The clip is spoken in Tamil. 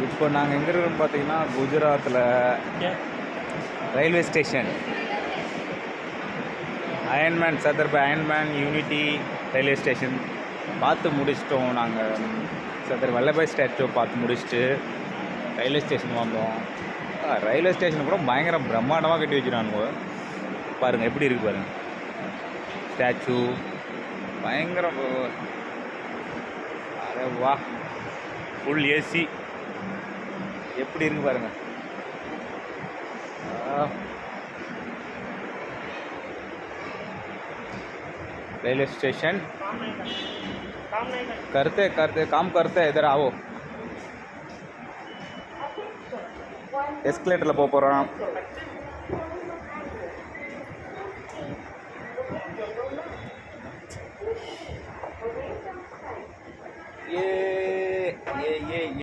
இப்போ நாங்கள் எங்கே இருக்கோம்னு பார்த்தீங்கன்னா குஜராத்தில் ரயில்வே ஸ்டேஷன் அயன்மேன் சதர்பாய் அயன்மேன் யூனிட்டி ரயில்வே ஸ்டேஷன் பார்த்து முடிச்சிட்டோம். நாங்கள் சர்தார் வல்லபாய் ஸ்டாச்சுவை பார்த்து முடிச்சுட்டு ரயில்வே ஸ்டேஷன் வந்தோம். ரயில்வே ஸ்டேஷன் கூட பயங்கர பிரம்மாண்டமாக கட்டி வச்சுருக்கானுங்க. பாருங்கள் எப்படி இருக்குது பாருங்கள், ஸ்டாச்சு பயங்கர. அரே வா, ஃபுல் ஏசி எப்படி இருக்கு பாருங்க. रेलवे स्टेशन करते करते काम करते इधर आओ. एस्केलेटरல போறோம். ये